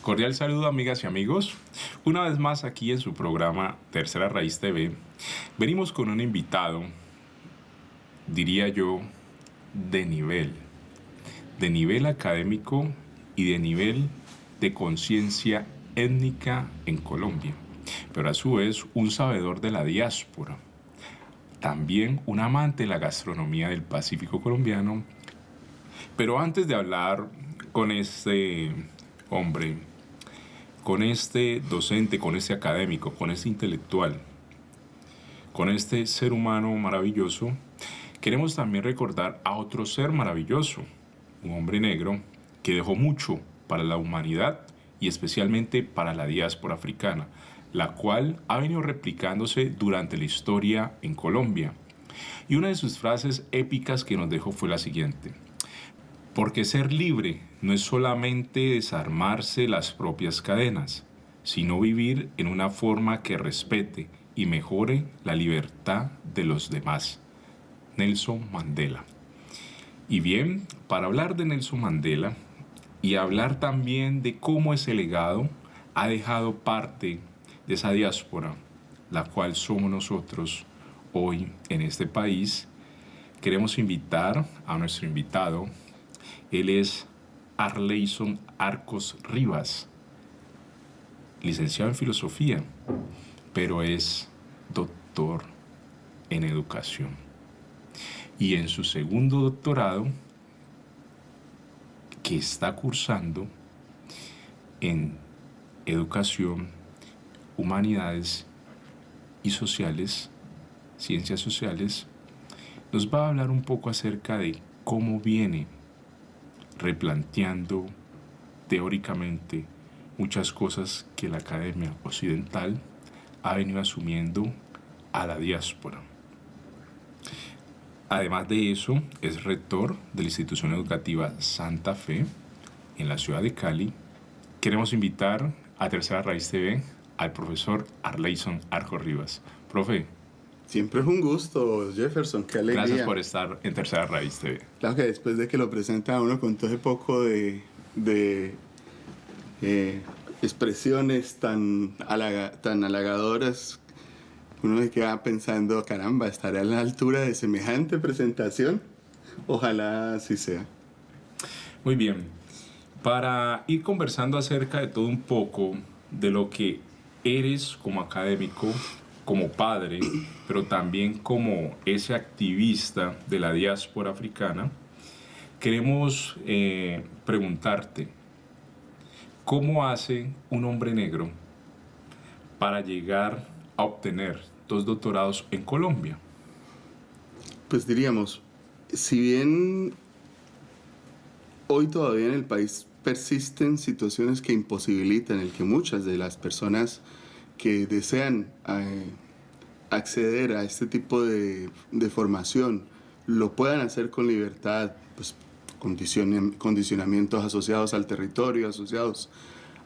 Cordial saludo, amigas y amigos. Una vez más aquí en su programa Tercera Raíz TV, venimos con un invitado, diría yo, de nivel académico y de nivel de conciencia étnica en Colombia, pero a su vez un sabedor de la diáspora, también un amante de la gastronomía del Pacífico colombiano. Pero antes de hablar con este hombre, con este docente, con este académico, con este intelectual, con este ser humano maravilloso, queremos también recordar a otro ser maravilloso, un hombre negro que dejó mucho para la humanidad y especialmente para la diáspora africana, la cual ha venido replicándose durante la historia en Colombia. Y una de sus frases épicas que nos dejó fue la siguiente: porque ser libre no es solamente desarmarse las propias cadenas, sino vivir en una forma que respete y mejore la libertad de los demás. Nelson Mandela. Y bien, para hablar de Nelson Mandela y hablar también de cómo ese legado ha dejado parte de esa diáspora, la cual somos nosotros hoy en este país, queremos invitar a nuestro invitado. Él es Arleyson Arcos Rivas, licenciado en filosofía, pero es doctor en educación. Y en su segundo doctorado, que está cursando en educación, humanidades y sociales, ciencias sociales, nos va a hablar un poco acerca de cómo viene replanteando teóricamente muchas cosas que la academia occidental ha venido asumiendo a la diáspora. Además de eso, es rector de la institución educativa Santa Fe en la ciudad de Cali. Queremos invitar a Tercera Raíz TV al profesor Arleyson Arcos Rivas. Profe, siempre es un gusto, Jefferson, qué alegría. Gracias por estar en Tercera Raíz TV. Claro que después de que lo presenta uno con todo ese poco de expresiones tan halagadoras, uno se queda pensando, caramba, ¿estaré a la altura de semejante presentación? Ojalá así sea. Muy bien, para ir conversando acerca de todo un poco de lo que eres como académico, como padre, pero también como ese activista de la diáspora africana, queremos preguntarte, ¿cómo hace un hombre negro para llegar a obtener 2 doctorados en Colombia? Pues diríamos, si bien hoy todavía en el país persisten situaciones que imposibilitan el que muchas de las personas que desean acceder a este tipo de formación lo puedan hacer con libertad, pues condicionamientos asociados al territorio, asociados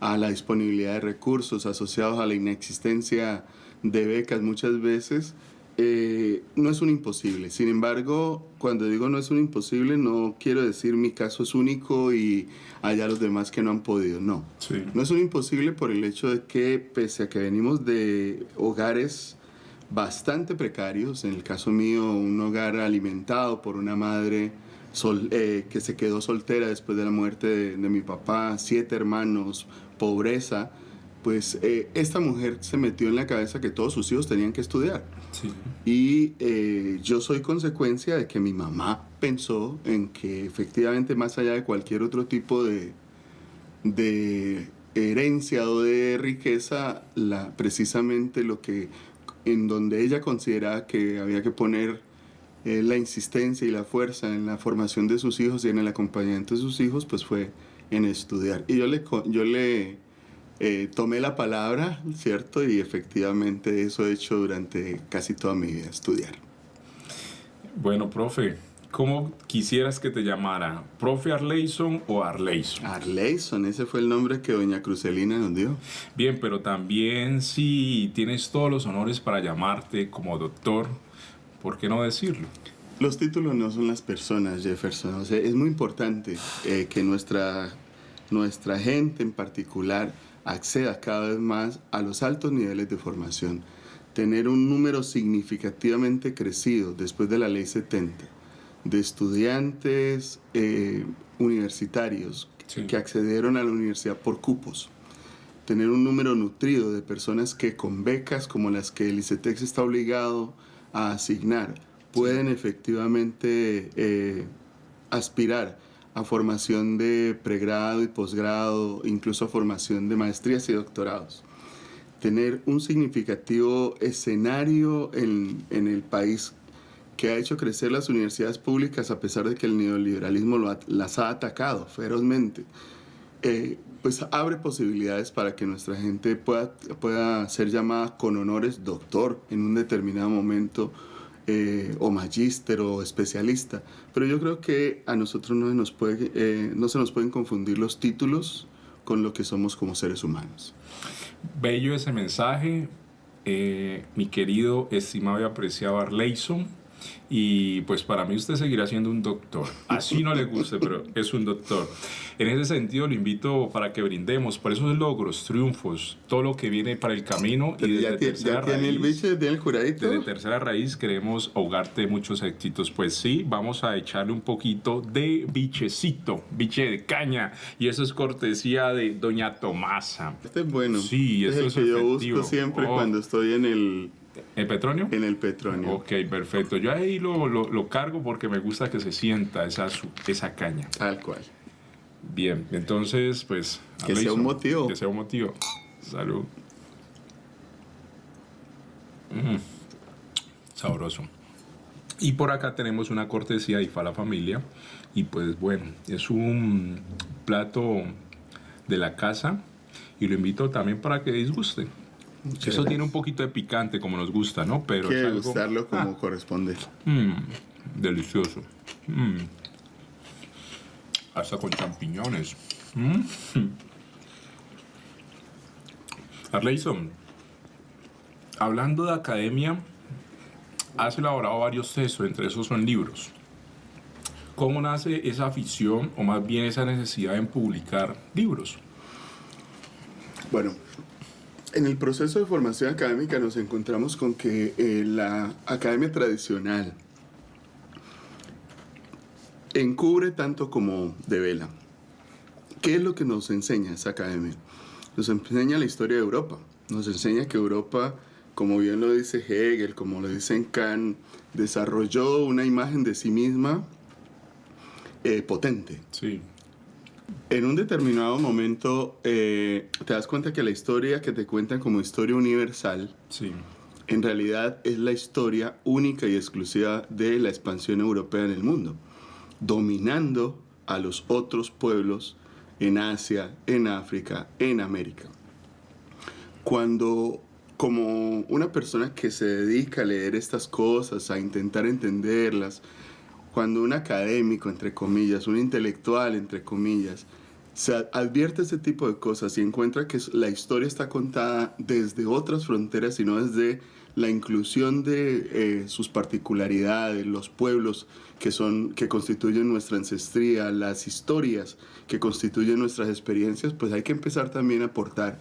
a la disponibilidad de recursos, asociados a la inexistencia de becas muchas veces, no es un imposible. Sin embargo, cuando digo no es un imposible, no quiero decir mi caso es único y allá los demás que no han podido, no. Sí. No es un imposible por el hecho de que, pese a que venimos de hogares bastante precarios, en el caso mío, un hogar alimentado por una madre que se quedó soltera después de la muerte de mi papá, 7 hermanos, pobreza, pues esta mujer se metió en la cabeza que todos sus hijos tenían que estudiar. Sí. Y yo soy consecuencia de que mi mamá pensó en que efectivamente, más allá de cualquier otro tipo de herencia o de riqueza, precisamente en donde ella consideraba que había que poner la insistencia y la fuerza en la formación de sus hijos y en el acompañamiento de sus hijos, pues fue en estudiar. Y yo le tomé la palabra, ¿cierto? Y efectivamente eso he hecho durante casi toda mi vida, estudiar. Bueno, profe, ¿cómo quisieras que te llamara? ¿Profe Arleyson o Arleyson? Arleyson, ese fue el nombre que doña Crucelina nos dio. Bien, pero también si tienes todos los honores para llamarte como doctor, ¿por qué no decirlo? Los títulos no son las personas, Jefferson. O sea, es muy importante que nuestra nuestra gente en particular acceda cada vez más a los altos niveles de formación. Tener un número significativamente crecido después de la Ley 70 de estudiantes universitarios que accedieron a la universidad por cupos. Tener un número nutrido de personas que con becas como las que el ICETEX está obligado a asignar pueden efectivamente aspirar a formación de pregrado y posgrado, incluso a formación de maestrías y doctorados. Tener un significativo escenario en el país que ha hecho crecer las universidades públicas a pesar de que el neoliberalismo las ha atacado ferozmente. Pues abre posibilidades para que nuestra gente pueda ser llamada con honores doctor en un determinado momento, o magíster o especialista. Pero yo creo que a nosotros no se nos pueden confundir los títulos con lo que somos como seres humanos. Bello ese mensaje, mi querido, estimado y apreciado Arleyson. Y pues para mí usted seguirá siendo un doctor. Así no le guste, pero es un doctor. En ese sentido lo invito para que brindemos por esos logros, triunfos, todo lo que viene para el camino. Pero y desde Tercera Raíz, el bicho, tiene el curadito. Desde Tercera Raíz queremos ahogarte muchos éxitos. Pues sí, vamos a echarle un poquito de bichecito, biche de caña. Y eso es cortesía de Doña Tomasa. Este es bueno. Sí, este eso es el que yo busco siempre cuando estoy en el... ¿El Petronio? En el Petronio. Ok, perfecto. Yo ahí lo cargo porque me gusta que se sienta esa caña. Tal cual. Bien, entonces, pues... Que sea un motivo. Que sea un motivo. Salud. Sabroso. Y por acá tenemos una cortesía de IFA la familia. Y pues bueno, es un plato de la casa. Y lo invito también para que disgusten. Eso tiene un poquito de picante como nos gusta, ¿no? Pero hay que gustarlo como corresponde. Delicioso. Hasta con champiñones. Arleyson, hablando de academia, has elaborado varios textos, entre esos son libros. ¿Cómo nace esa afición o más bien esa necesidad en publicar libros? Bueno, en el proceso de formación académica nos encontramos con que la academia tradicional encubre tanto como devela. ¿Qué es lo que nos enseña esa academia? Nos enseña la historia de Europa. Nos enseña que Europa, como bien lo dice Hegel, como lo dice Kant, desarrolló una imagen de sí misma potente. Sí. En un determinado momento te das cuenta que la historia que te cuentan como historia universal, sí, en realidad es la historia única y exclusiva de la expansión europea en el mundo, dominando a los otros pueblos en Asia, en África, en América. Cuando, como una persona que se dedica a leer estas cosas, a intentar entenderlas, cuando un académico, entre comillas, un intelectual, entre comillas, se advierte ese tipo de cosas y encuentra que la historia está contada desde otras fronteras y no desde la inclusión de sus particularidades, los pueblos que constituyen nuestra ancestría, las historias que constituyen nuestras experiencias, pues hay que empezar también a aportar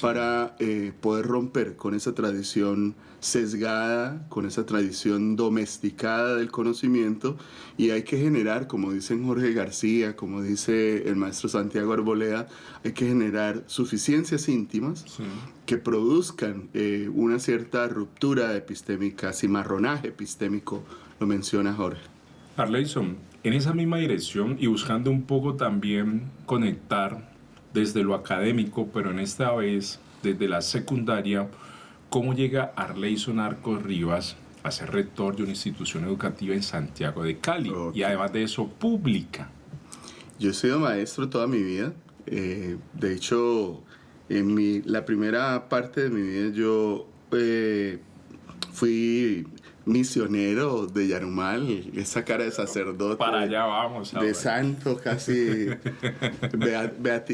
para poder romper con esa tradición sesgada, con esa tradición domesticada del conocimiento, y hay que generar, como dicen Jorge García, como dice el maestro Santiago Arboleda, hay que generar suficiencias íntimas que produzcan una cierta ruptura epistémica, cimarronaje epistémico, lo menciona Jorge. Arleyson, en esa misma dirección y buscando un poco también conectar desde lo académico, pero en esta vez desde la secundaria, ¿cómo llega Arleyson Arcos Rivas a ser rector de una institución educativa en Santiago de Cali? Okay. Y además de eso, pública. Yo he sido maestro toda mi vida. De hecho, en la primera parte de mi vida yo fui misionero de Yarumal, esa cara de sacerdote. Para allá vamos. De santo casi.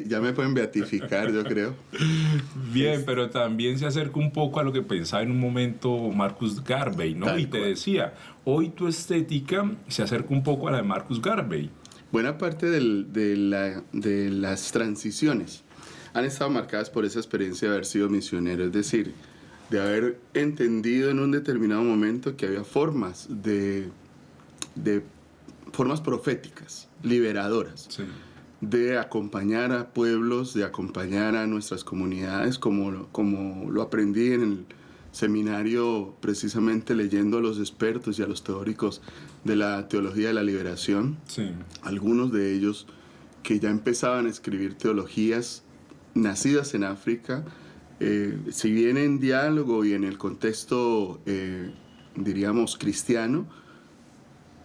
Ya me pueden beatificar, yo creo. Bien, pero también se acerca un poco a lo que pensaba en un momento Marcus Garvey, ¿no? Y te decía, hoy tu estética se acerca un poco a la de Marcus Garvey. Buena parte de las transiciones han estado marcadas por esa experiencia de haber sido misionero, es decir, de haber entendido en un determinado momento que había formas formas proféticas, liberadoras, Sí. de acompañar a pueblos, de acompañar a nuestras comunidades, como lo aprendí en el seminario, precisamente leyendo a los expertos y a los teóricos de la teología de la liberación, Sí. algunos de ellos que ya empezaban a escribir teologías nacidas en África, si bien en diálogo y en el contexto, diríamos, cristiano,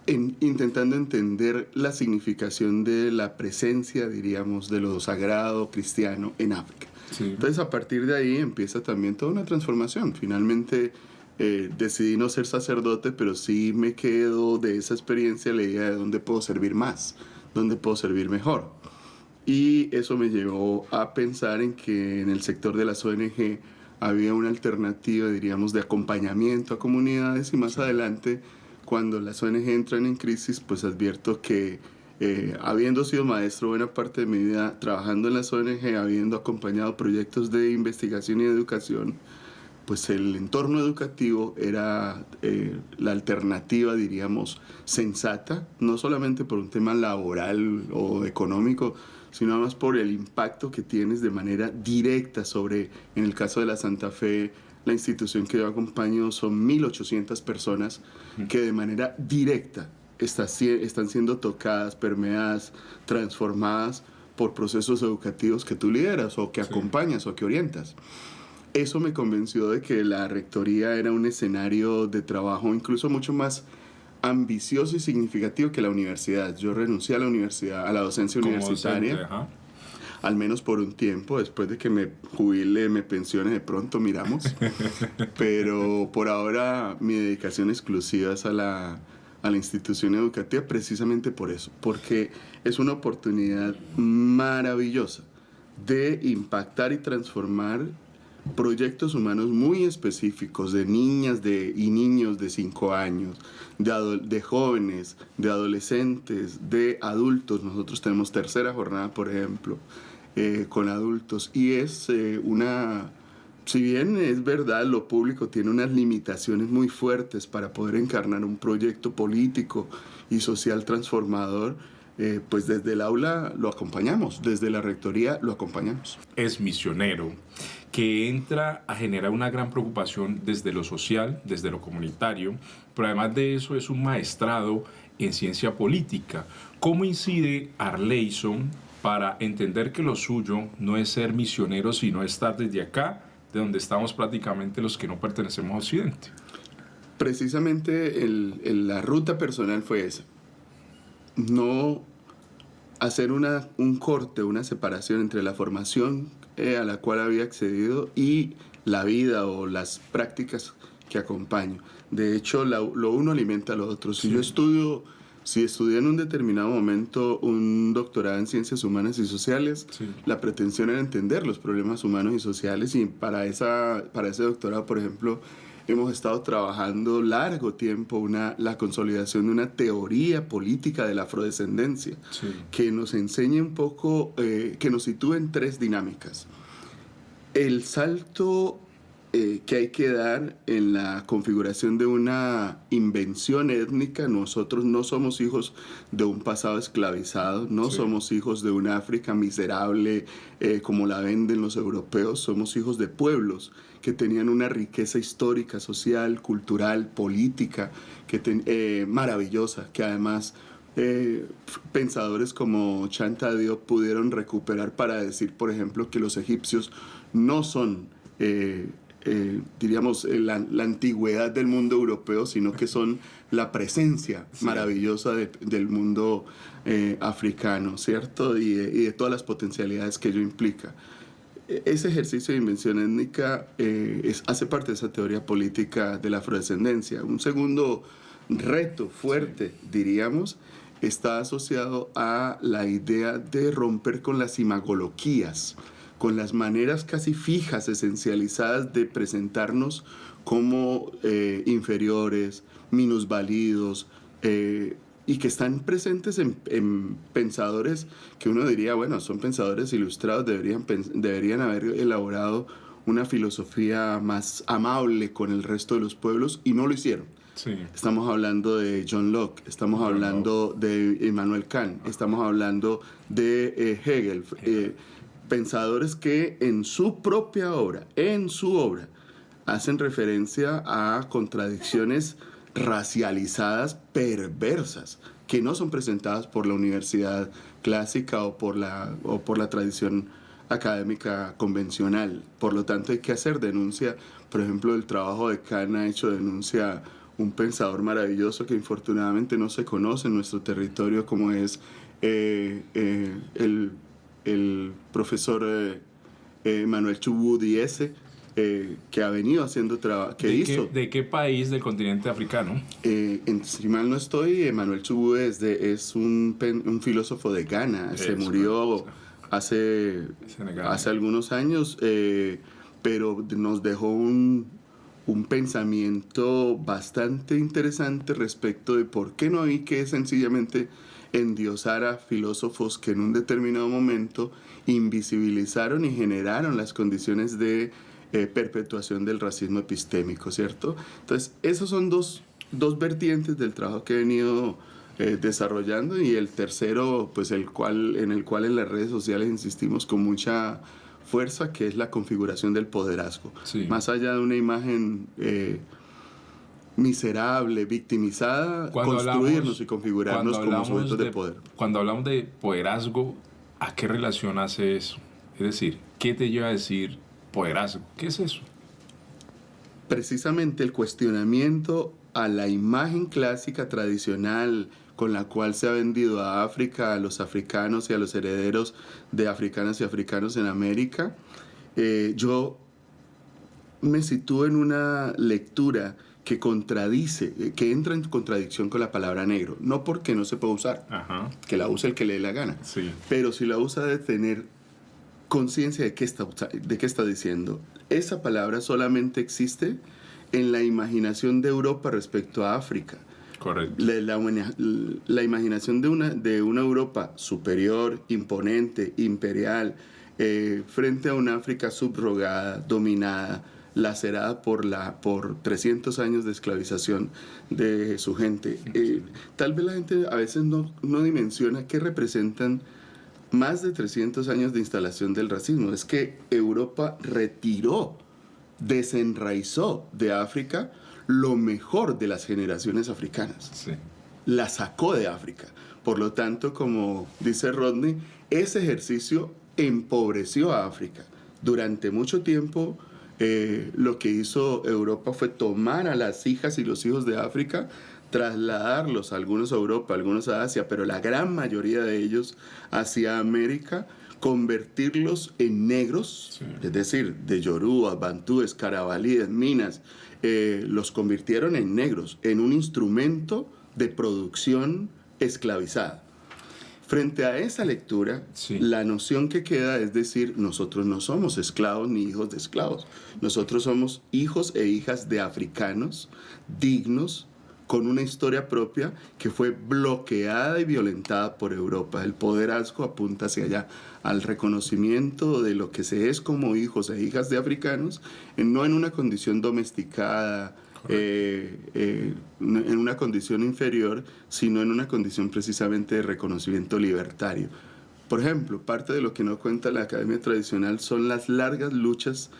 intentando entender la significación de la presencia, diríamos, de lo sagrado cristiano en África. Sí. Entonces, a partir de ahí empieza también toda una transformación. Finalmente, decidí no ser sacerdote, pero sí me quedo de esa experiencia la idea de dónde puedo servir más, dónde puedo servir mejor. Y eso me llevó a pensar en que en el sector de las ONG había una alternativa, diríamos, de acompañamiento a comunidades, y más adelante, cuando las ONG entran en crisis, pues advierto que habiendo sido maestro buena parte de mi vida trabajando en las ONG, habiendo acompañado proyectos de investigación y educación, pues el entorno educativo era la alternativa, diríamos, sensata, no solamente por un tema laboral o económico, sino además por el impacto que tienes de manera directa sobre, en el caso de la Santa Fe, la institución que yo acompaño, son 1.800 personas que de manera directa están siendo tocadas, permeadas, transformadas por procesos educativos que tú lideras o que acompañas o que orientas. Eso me convenció de que la rectoría era un escenario de trabajo incluso mucho más ambicioso y significativo que la universidad. Yo renuncié a la universidad, a la docencia universitaria, Docente, al menos por un tiempo. Después de que me jubile, me pensione, de pronto miramos. Pero por ahora mi dedicación exclusiva es a la institución educativa, precisamente por eso, porque es una oportunidad maravillosa de impactar y transformar proyectos humanos muy específicos de niñas y niños de 5 años, de jóvenes, de adolescentes, de adultos. Nosotros tenemos tercera jornada, por ejemplo, con adultos, y es si bien es verdad, lo público tiene unas limitaciones muy fuertes para poder encarnar un proyecto político y social transformador, pues desde el aula lo acompañamos, desde la rectoría lo acompañamos. Es misionero, que entra a generar una gran preocupación desde lo social, desde lo comunitario, pero además de eso es un maestrado en ciencia política. ¿Cómo incide Arleyson para entender que lo suyo no es ser misionero, sino estar desde acá, de donde estamos prácticamente los que no pertenecemos a Occidente? Precisamente la ruta personal fue esa. No hacer un corte, una separación entre la formación a la cual había accedido y la vida o las prácticas que acompaño. De hecho, lo uno alimenta a lo otro. Si estudié en un determinado momento un doctorado en ciencias humanas y sociales, la pretensión era entender los problemas humanos y sociales, y para ese doctorado, por ejemplo, hemos estado trabajando largo tiempo la consolidación de una teoría política de la afrodescendencia, que nos enseñe un poco, que nos sitúe en 3 dinámicas. El salto que hay que dar en la configuración de una invención étnica. Nosotros no somos hijos de un pasado esclavizado, no somos hijos de una África miserable como la venden los europeos, somos hijos de pueblos que tenían una riqueza histórica, social, cultural, política, maravillosa, que además pensadores como Chanta Diop pudieron recuperar para decir, por ejemplo, que los egipcios no son diríamos, la antigüedad del mundo europeo, sino que son la presencia maravillosa del mundo africano, ¿cierto? Y de todas las potencialidades que ello implica. Ese ejercicio de invención étnica hace parte de esa teoría política de la afrodescendencia. Un segundo reto fuerte, diríamos, está asociado a la idea de romper con las imagologías, con las maneras casi fijas, esencializadas de presentarnos como inferiores, minusvalidos, y que están presentes en pensadores que uno diría, bueno, son pensadores ilustrados, deberían haber elaborado una filosofía más amable con el resto de los pueblos, y no lo hicieron. Sí. Estamos hablando de John Locke, estamos hablando de Immanuel Kant, estamos hablando de Hegel, pensadores que en su propia obra, hacen referencia a contradicciones racializadas perversas que no son presentadas por la universidad clásica o por la tradición académica convencional. Por lo tanto, hay que hacer denuncia. Por ejemplo, el trabajo de Kant ha hecho denuncia un pensador maravilloso que infortunadamente no se conoce en nuestro territorio, como es el profesor Manuel Chubut Diese, que ha venido haciendo trabajo, ¿De qué país del continente africano? Si mal no estoy, Manuel Chubut es un filósofo de Ghana. Se murió hace algunos años, pero nos dejó un pensamiento bastante interesante respecto de por qué no hay que sencillamente endiosar a filósofos que en un determinado momento invisibilizaron y generaron las condiciones de perpetuación del racismo epistémico, ¿cierto? Entonces, esos son dos vertientes del trabajo que he venido desarrollando, y el tercero, pues en el cual en las redes sociales insistimos con mucha fuerza, que es la configuración del poderazgo. Sí. Más allá de una imagen miserable, victimizada, construirnos y configurarnos como sujetos de poder. Cuando hablamos de poderazgo, ¿a qué relación hace eso? Es decir, ¿qué te lleva a decir poderazgo? ¿Qué es eso? Precisamente el cuestionamiento a la imagen clásica tradicional con la cual se ha vendido a África, a los africanos y a los herederos de africanas y africanos en América. Yo me sitúo en una lectura que contradice, que entra en contradicción con la palabra negro, no porque no se pueda usar, que la use el que le dé la gana, sí, pero si la usa de tener conciencia de qué está diciendo. Esa palabra solamente existe en la imaginación de Europa respecto a África. Correcto. La imaginación de una Europa superior, imponente, imperial, frente a una África subrogada, dominada, lacerada por 300 años de esclavización de su gente. Tal vez la gente a veces no dimensiona qué representan más de 300 años de instalación del racismo. Es que Europa desenraizó de África lo mejor de las generaciones africanas. Sí. La sacó de África. Por lo tanto, como dice Rodney, ese ejercicio empobreció a África. Durante mucho tiempo, lo que hizo Europa fue tomar a las hijas y los hijos de África, trasladarlos, algunos a Europa, algunos a Asia, pero la gran mayoría de ellos hacia América, convertirlos en negros, sí, es decir, de Yoruba, bantúes, carabalíes, minas, los convirtieron en negros, en un instrumento de producción esclavizada. Frente a esa lectura, sí, la noción que queda es decir, nosotros no somos esclavos ni hijos de esclavos. Nosotros somos hijos e hijas de africanos dignos, con una historia propia que fue bloqueada y violentada por Europa. El poderazgo apunta hacia allá, al reconocimiento de lo que se es como hijos e hijas de africanos, no en una condición domesticada, en una condición inferior, sino en una condición precisamente de reconocimiento libertario. Por ejemplo, parte de lo que no cuenta la academia tradicional son las largas luchas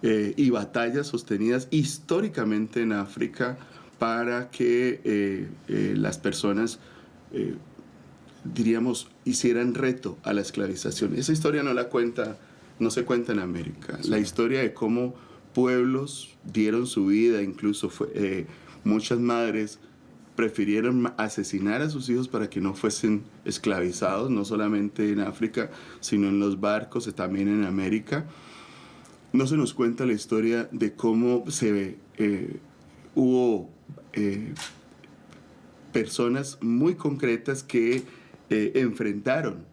y batallas sostenidas históricamente en África para que las personas, diríamos, hicieran reto a la esclavización. Esa historia no se cuenta en América. Sí. La historia de cómo pueblos dieron su vida, incluso muchas madres prefirieron asesinar a sus hijos para que no fuesen esclavizados, no solamente en África, sino en los barcos, también en América. No se nos cuenta la historia de cómo hubo personas muy concretas que enfrentaron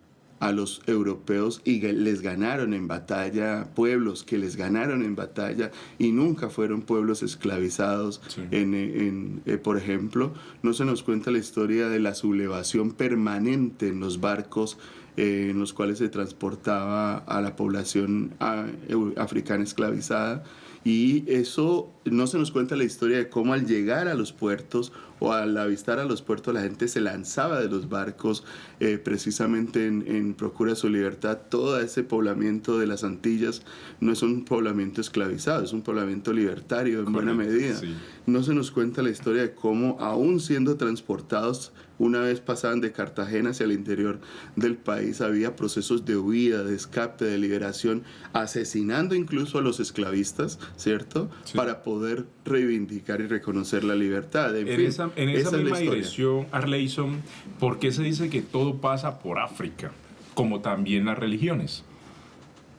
a los europeos y les ganaron en batalla, pueblos que les ganaron en batalla y nunca fueron pueblos esclavizados. Sí. Por ejemplo, no se nos cuenta la historia de la sublevación permanente en los barcos en los cuales se transportaba a la población africana esclavizada. Y eso no se nos cuenta la historia de cómo al llegar a los puertos o al avistar a los puertos la gente se lanzaba de los barcos precisamente en procura de su libertad. Todo ese poblamiento de las Antillas no es un poblamiento esclavizado, es un poblamiento libertario en buena medida. Sí. No se nos cuenta la historia de cómo, aún siendo transportados, una vez pasaban de Cartagena hacia el interior del país, había procesos de huida, de escape, de liberación, asesinando incluso a los esclavistas, ¿cierto? Sí. Para poder reivindicar y reconocer la libertad. En esa misma dirección, Arleyson, ¿por qué se dice que todo pasa por África, como también las religiones?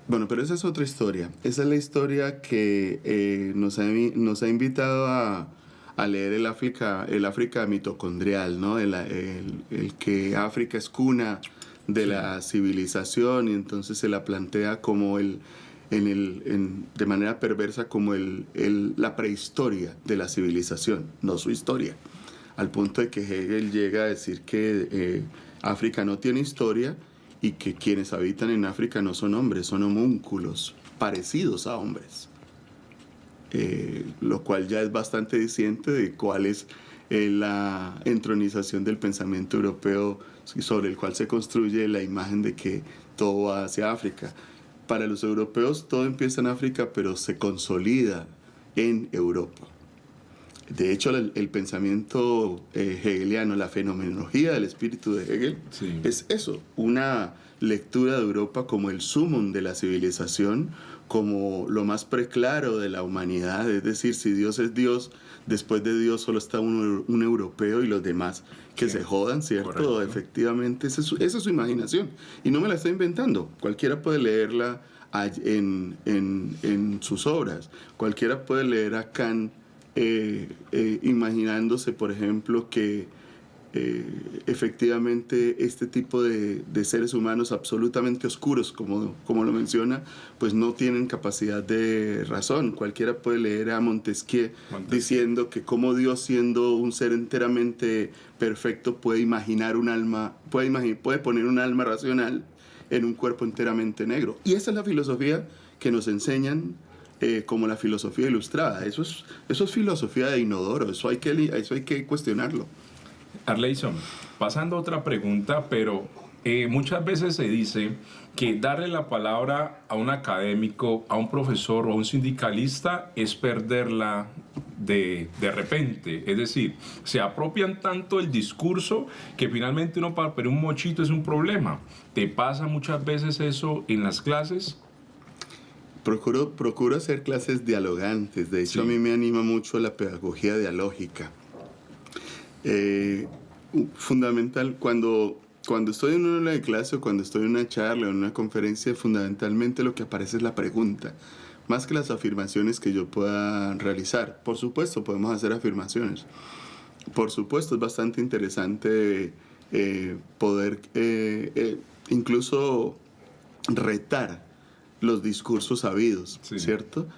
Bueno, pero esa es otra historia. Esa es la historia que nos ha invitado a leer el África mitocondrial, ¿no? El que África es cuna de la civilización, y entonces se la plantea como de manera perversa como la prehistoria de la civilización, no su historia. Al punto de que Hegel llega a decir que África no tiene historia y que quienes habitan en África no son hombres, son homúnculos parecidos a hombres. Lo cual ya es bastante diciente de cuál es la entronización del pensamiento europeo sobre el cual se construye la imagen de que todo va hacia África. Para los europeos todo empieza en África, pero se consolida en Europa. De hecho, el pensamiento hegeliano, la fenomenología del espíritu de Hegel, sí, es eso, una lectura de Europa como el sumum de la civilización, como lo más preclaro de la humanidad. Es decir, si Dios es Dios, después de Dios solo está un europeo y los demás que se jodan, ¿cierto? Correcto. Efectivamente, esa es su imaginación. Y no me la estoy inventando. Cualquiera puede leerla en sus obras. Cualquiera puede leer a Kant imaginándose, por ejemplo, que efectivamente este tipo de seres humanos absolutamente oscuros, como lo menciona, pues no tienen capacidad de razón. Cualquiera puede leer a Montesquieu diciendo que como Dios, siendo un ser enteramente perfecto, puede imaginar un alma, puede poner un alma racional en un cuerpo enteramente negro. Y esa es la filosofía que nos enseñan como la filosofía ilustrada. Eso es filosofía de inodoro, eso hay que cuestionarlo. Arleyson, pasando a otra pregunta, pero muchas veces se dice que darle la palabra a un académico, a un profesor o a un sindicalista es perderla de repente. Es decir, se apropian tanto el discurso que finalmente uno para pedir un mochito es un problema. ¿Te pasa muchas veces eso en las clases? Procuro hacer clases dialogantes. De hecho, sí, a mí me anima mucho la pedagogía dialógica. Fundamental, cuando estoy en una aula de clase o cuando estoy en una charla o en una conferencia, fundamentalmente lo que aparece es la pregunta, más que las afirmaciones que yo pueda realizar. Por supuesto, podemos hacer afirmaciones. Por supuesto, es bastante interesante poder incluso retar los discursos sabidos, sí, ¿cierto?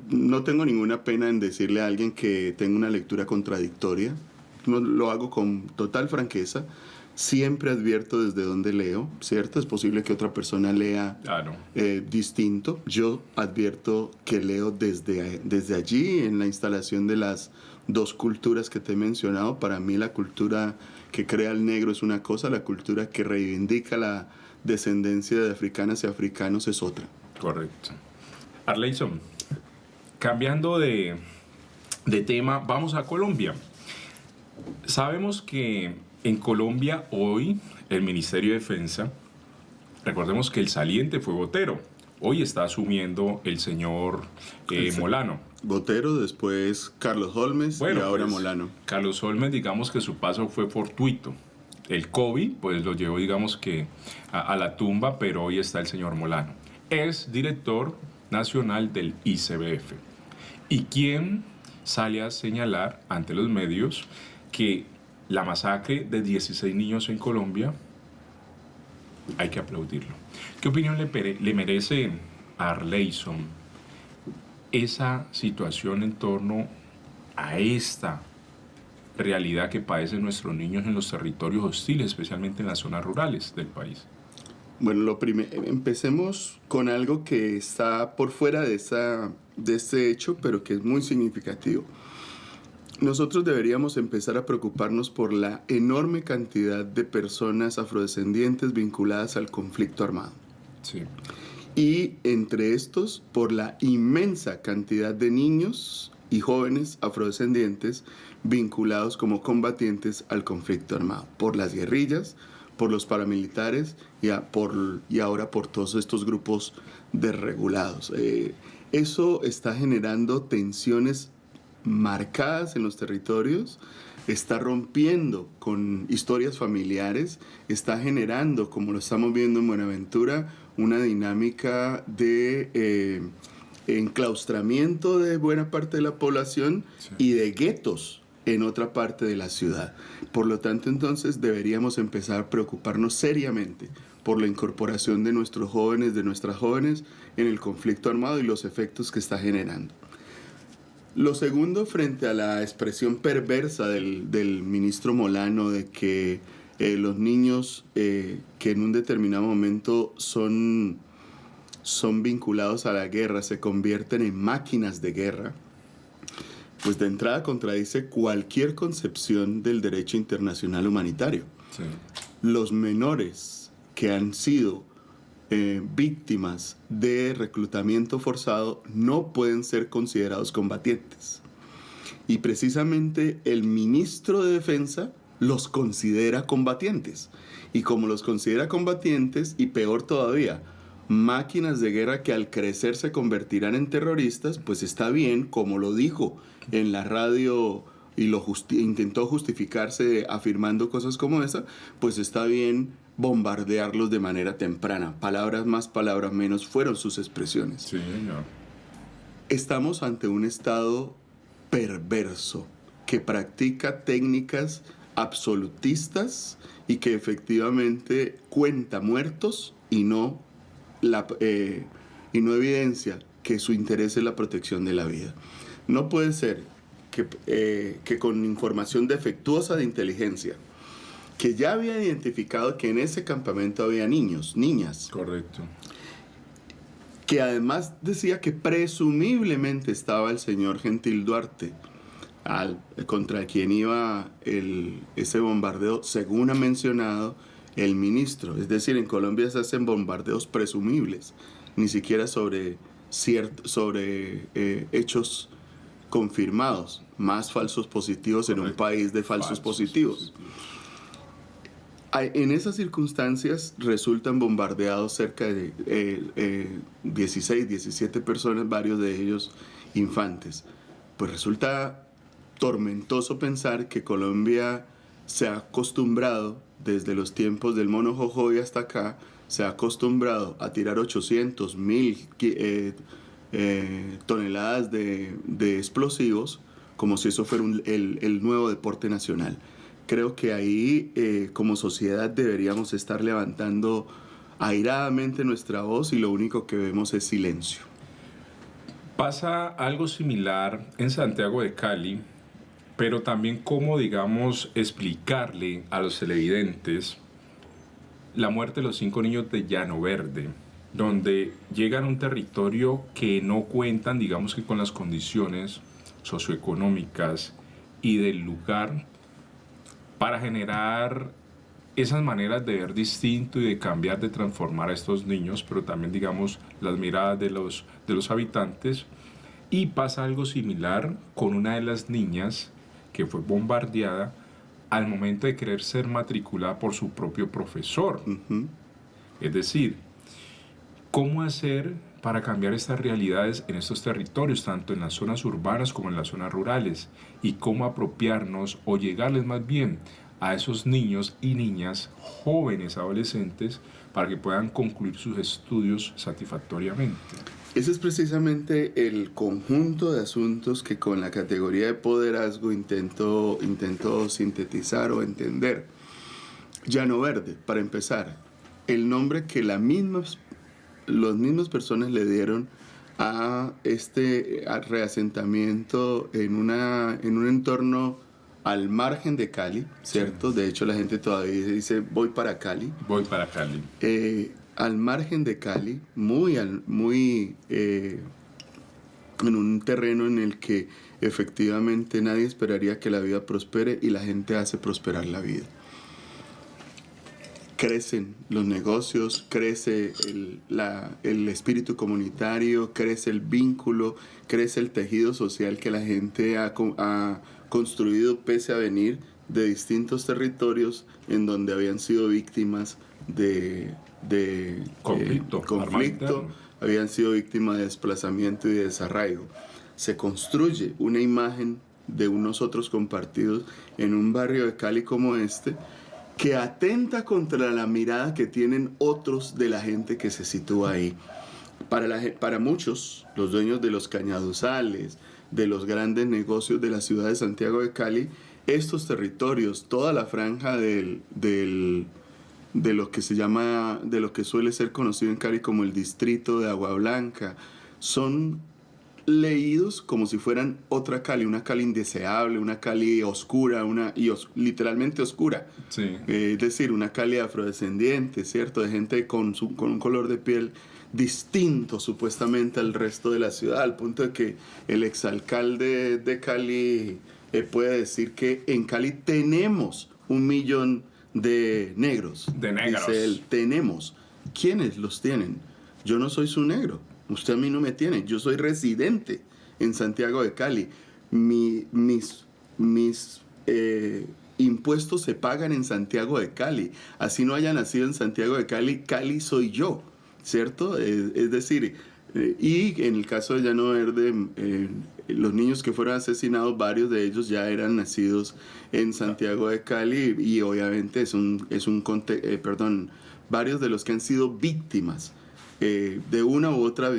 No tengo ninguna pena en decirle a alguien que tenga una lectura contradictoria. Lo hago con total franqueza. Siempre advierto desde dónde leo, ¿cierto? Es posible que otra persona lea distinto. Yo advierto que leo desde allí, en la instalación de las dos culturas que te he mencionado. Para mí la cultura que crea el negro es una cosa, la cultura que reivindica la descendencia de africanas y africanos es otra. Correcto. Arleyson, cambiando de tema, vamos a Colombia. Sabemos que en Colombia hoy el Ministerio de Defensa, recordemos que el saliente fue Botero, hoy está asumiendo el señor Molano. Botero, después Carlos Holmes, y ahora pues, Molano. Carlos Holmes, digamos que su paso fue fortuito. El COVID, pues lo llevó, digamos que a la tumba, pero hoy está el señor Molano. Es director nacional del ICBF. ¿Y quién sale a señalar ante los medios que la masacre de 16 niños en Colombia hay que aplaudirlo. ¿Qué opinión le merece a Arleyson esa situación en torno a esta realidad que padecen nuestros niños en los territorios hostiles, especialmente en las zonas rurales del país? Bueno, empecemos con algo que está por fuera de este hecho, pero que es muy significativo. Nosotros deberíamos empezar a preocuparnos por la enorme cantidad de personas afrodescendientes vinculadas al conflicto armado. Sí. Y entre estos, por la inmensa cantidad de niños y jóvenes afrodescendientes vinculados como combatientes al conflicto armado, por las guerrillas, por los paramilitares y ahora por todos estos grupos desregulados. Eso está generando tensiones marcadas en los territorios, está rompiendo con historias familiares, está generando, como lo estamos viendo en Buenaventura, una dinámica de enclaustramiento de buena parte de la población, sí, y de guetos en otra parte de la ciudad. Por lo tanto, entonces, deberíamos empezar a preocuparnos seriamente por la incorporación de nuestros jóvenes, de nuestras jóvenes, en el conflicto armado y los efectos que está generando. Lo segundo, frente a la expresión perversa del ministro Molano de que los niños que en un determinado momento son vinculados a la guerra se convierten en máquinas de guerra, pues de entrada contradice cualquier concepción del derecho internacional humanitario. Sí. Los menores que han sido víctimas de reclutamiento forzado no pueden ser considerados combatientes. Y precisamente el ministro de Defensa los considera combatientes. Y como los considera combatientes, y peor todavía, máquinas de guerra que al crecer se convertirán en terroristas, pues está bien, como lo dijo en la radio y intentó justificarse afirmando cosas como esa, pues está bien bombardearlos de manera temprana. Palabras más, palabras menos fueron sus expresiones. Sí, señor. Estamos ante un Estado perverso que practica técnicas absolutistas y que efectivamente cuenta muertos y no evidencia que su interés es la protección de la vida. No puede ser que con información defectuosa de inteligencia, que ya había identificado que en ese campamento había niños, niñas. Correcto. Que además decía que presumiblemente estaba el señor Gentil Duarte, contra quien iba ese bombardeo, según ha mencionado el ministro. Es decir, en Colombia se hacen bombardeos presumibles, ni siquiera sobre hechos confirmados, más falsos positivos. Correcto. En un país de falsos positivos. En esas circunstancias resultan bombardeados cerca de 16, 17 personas, varios de ellos infantes. Pues resulta tormentoso pensar que Colombia se ha acostumbrado, desde los tiempos del Mono Jojoy hasta acá, se ha acostumbrado a tirar 800, 1000 toneladas de explosivos, como si eso fuera el nuevo deporte nacional. Creo que ahí, como sociedad, deberíamos estar levantando airadamente nuestra voz y lo único que vemos es silencio. Pasa algo similar en Santiago de Cali, pero también cómo, digamos, explicarle a los televidentes la muerte de los 5 niños de Llano Verde, donde llegan a un territorio que no cuentan, digamos que con las condiciones socioeconómicas y del lugar para generar esas maneras de ver distinto y de cambiar, de transformar a estos niños, pero también, digamos, las miradas de los habitantes. Y pasa algo similar con una de las niñas que fue bombardeada al momento de querer ser matriculada por su propio profesor. Uh-huh. Es decir, ¿cómo hacer para cambiar estas realidades en estos territorios, tanto en las zonas urbanas como en las zonas rurales? Y cómo apropiarnos o llegarles más bien a esos niños y niñas, jóvenes, adolescentes, para que puedan concluir sus estudios satisfactoriamente. Ese es precisamente el conjunto de asuntos que con la categoría de poderazgo intento sintetizar o entender. Llano Verde, para empezar, el nombre que las mismas personas le dieron a este reasentamiento en un entorno al margen de Cali, ¿cierto? Sí. De hecho, la gente todavía dice, voy para Cali. Voy para Cali. Al margen de Cali, muy en un terreno en el que efectivamente nadie esperaría que la vida prospere y la gente hace prosperar la vida. Crecen los negocios, crece el espíritu comunitario, crece el vínculo, crece el tejido social que la gente ha construido pese a venir de distintos territorios en donde habían sido víctimas de conflicto, habían sido víctimas de desplazamiento y de desarraigo. Se construye una imagen de unos otros compartidos en un barrio de Cali como este, que atenta contra la mirada que tienen otros de la gente que se sitúa ahí. Para muchos, los dueños de los cañaduzales, de los grandes negocios de la ciudad de Santiago de Cali, estos territorios, toda la franja de lo que se llama, de lo que suele ser conocido en Cali como el distrito de Agua Blanca, son leídos como si fueran otra Cali, una Cali indeseable, una Cali oscura, literalmente oscura. Sí. Es decir, una Cali afrodescendiente, ¿cierto? De gente con un color de piel distinto supuestamente al resto de la ciudad, al punto de que el exalcalde de Cali puede decir que en Cali tenemos 1 millón de negros. De negros. Dice él, tenemos. ¿Quiénes los tienen? Yo no soy su negro. Usted a mí no me tiene. Yo soy residente en Santiago de Cali. Mis impuestos se pagan en Santiago de Cali. Así no haya nacido en Santiago de Cali, Cali soy yo, ¿cierto? Es decir, y en el caso de Llano Verde, los niños que fueron asesinados, varios de ellos ya eran nacidos en Santiago de Cali y obviamente varios de los que han sido víctimas de una u otra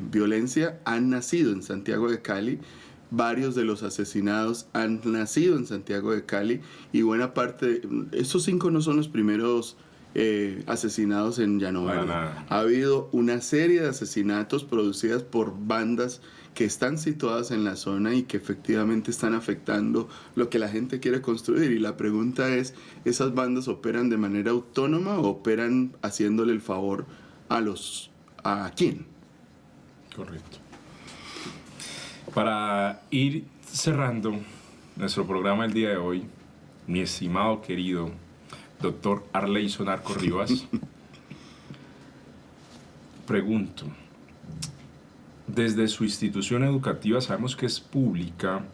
violencia han nacido en Santiago de Cali. Varios de los asesinados han nacido en Santiago de Cali y buena parte, estos 5 no son los primeros asesinados en Llano Verde. Ha habido una serie de asesinatos producidas por bandas que están situadas en la zona y que efectivamente están afectando lo que la gente quiere construir. Y la pregunta es, ¿esas bandas operan de manera autónoma o operan haciéndole el favor a quién? Correcto. Para ir cerrando nuestro programa el día de hoy, mi estimado querido doctor Arleyson Arco Rivas, pregunto, desde su institución educativa sabemos que es pública,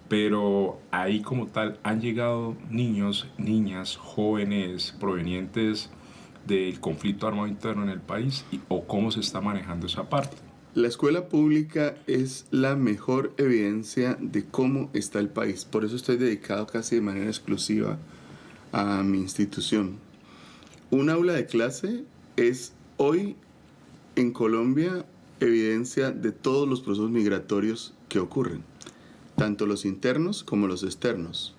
pero ahí como tal han llegado niños, niñas, jóvenes provenientes del conflicto armado interno en el país, o cómo se está manejando esa parte. La escuela pública es la mejor evidencia de cómo está el país. Por eso estoy dedicado casi de manera exclusiva a mi institución. Un aula de clase es hoy en Colombia evidencia de todos los procesos migratorios que ocurren, tanto los internos como los externos.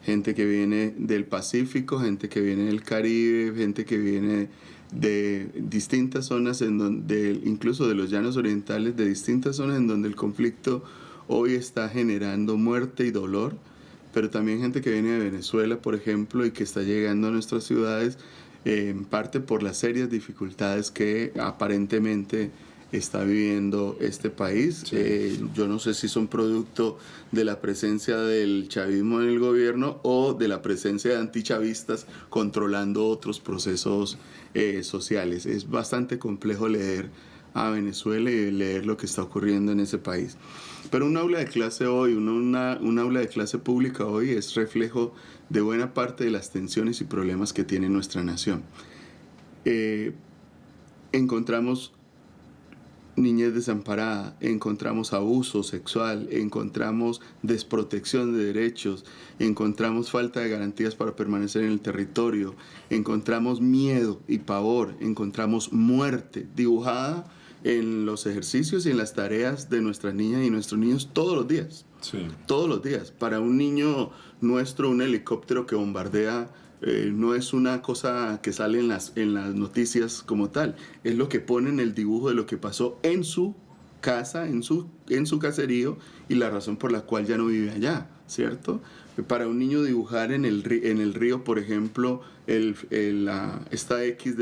Gente que viene del Pacífico, gente que viene del Caribe, gente que viene de distintas zonas, incluso de los llanos orientales, de distintas zonas en donde el conflicto hoy está generando muerte y dolor, pero también gente que viene de Venezuela, por ejemplo, y que está llegando a nuestras ciudades, en parte por las serias dificultades que aparentemente está viviendo este país. Sí. Yo no sé si son producto de la presencia del chavismo en el gobierno o de la presencia de antichavistas controlando otros procesos sociales. Es bastante complejo leer a Venezuela y leer lo que está ocurriendo en ese país. Pero un aula de clase hoy, un aula de clase pública hoy es reflejo de buena parte de las tensiones y problemas que tiene nuestra nación. Encontramos niñez desamparada, encontramos abuso sexual, encontramos desprotección de derechos, encontramos falta de garantías para permanecer en el territorio, encontramos miedo y pavor, encontramos muerte dibujada en los ejercicios y en las tareas de nuestras niñas y nuestros niños todos los días. Sí. Todos los días. Para un niño nuestro, un helicóptero que bombardea no es una cosa que sale en las noticias como tal, es lo que pone en el dibujo de lo que pasó en su casa, en su caserío, y la razón por la cual ya no vive allá, ¿cierto? Para un niño dibujar en el río, por ejemplo, esta X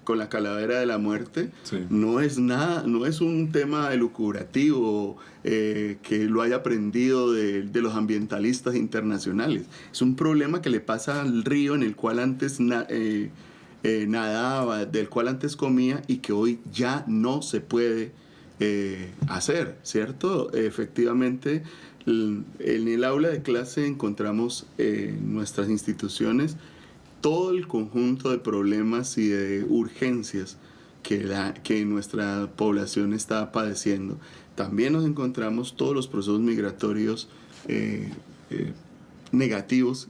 con la calavera de la muerte, Sí. no es nada, no es un tema elucubrativo que lo haya aprendido de los ambientalistas internacionales. Es un problema que le pasa al río en el cual antes nadaba, del cual antes comía y que hoy ya no se puede hacer, ¿cierto? Efectivamente, en el aula de clase encontramos en nuestras instituciones todo el conjunto de problemas y de urgencias que nuestra población está padeciendo. También nos encontramos todos los procesos migratorios negativos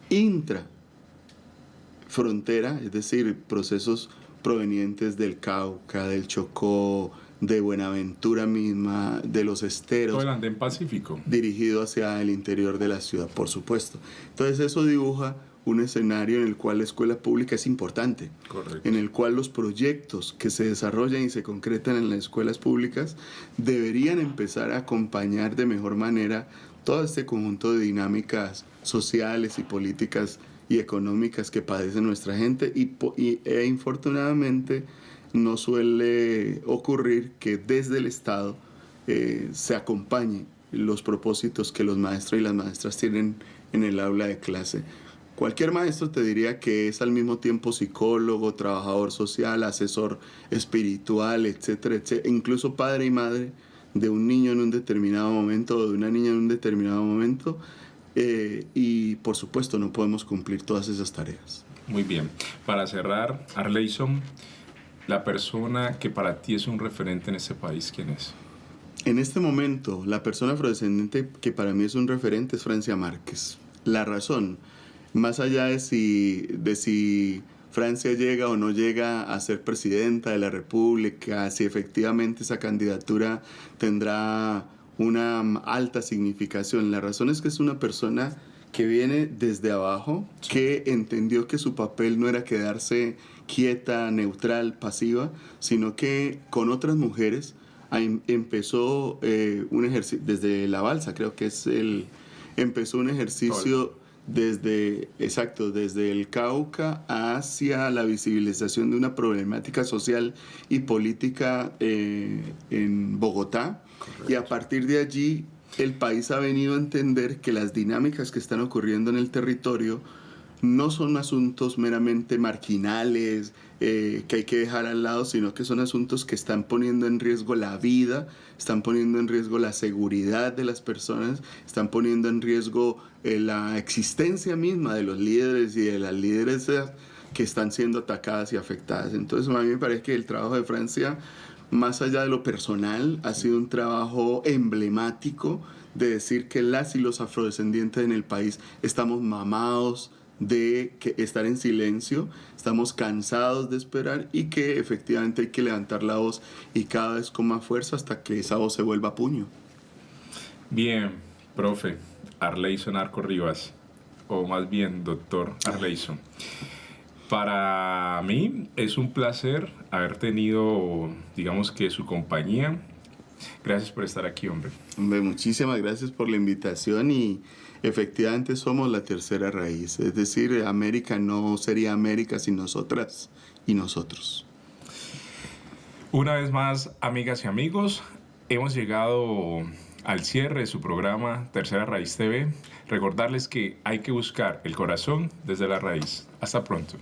intrafrontera, es decir, procesos provenientes del Cauca, del Chocó, de Buenaventura misma, de los esteros. Todo el andén pacífico. Dirigido hacia el interior de la ciudad, por supuesto. Entonces eso dibuja un escenario en el cual la escuela pública es importante. Correcto. En el cual los proyectos que se desarrollan y se concretan en las escuelas públicas deberían empezar a acompañar de mejor manera todo este conjunto de dinámicas sociales y políticas y económicas que padece nuestra gente e infortunadamente no suele ocurrir que desde el Estado se acompañe los propósitos que los maestros y las maestras tienen en el aula de clase. Cualquier maestro te diría que es al mismo tiempo psicólogo, trabajador social, asesor espiritual, etcétera, etcétera, incluso padre y madre de un niño en un determinado momento o de una niña en un determinado momento, y por supuesto no podemos cumplir todas esas tareas. Muy bien. Para cerrar, Arleyson, la persona que para ti es un referente en este país, ¿quién es? En este momento, la persona afrodescendiente que para mí es un referente es Francia Márquez. La razón, más allá de si Francia llega o no llega a ser presidenta de la República, si efectivamente esa candidatura tendrá una alta significación, la razón es que es una persona que viene desde abajo, que entendió que su papel no era quedarse quieta, neutral, pasiva, sino que con otras mujeres empezó un ejercicio, desde la balsa creo que empezó un ejercicio desde el Cauca hacia la visibilización de una problemática social y política en Bogotá. Correcto. Y a partir de allí el país ha venido a entender que las dinámicas que están ocurriendo en el territorio no son asuntos meramente marginales que hay que dejar al lado, sino que son asuntos que están poniendo en riesgo la vida, están poniendo en riesgo la seguridad de las personas, están poniendo en riesgo la existencia misma de los líderes y de las lideresas que están siendo atacadas y afectadas. Entonces a mí me parece que el trabajo de Francia, más allá de lo personal, ha sido un trabajo emblemático de decir que las y los afrodescendientes en el país estamos mamados de estar en silencio, estamos cansados de esperar y que efectivamente hay que levantar la voz y cada vez con más fuerza hasta que esa voz se vuelva puño. Bien, profe Arleyson Arco Rivas, o más bien doctor Arleyson. Para mí es un placer haber tenido, digamos que su compañía. Gracias por estar aquí, hombre. Hombre, muchísimas gracias por la invitación y efectivamente somos la tercera raíz. Es decir, América no sería América sin nosotras y nosotros. Una vez más, amigas y amigos, hemos llegado al cierre de su programa Tercera Raíz TV. Recordarles que hay que buscar el corazón desde la raíz. Hasta pronto.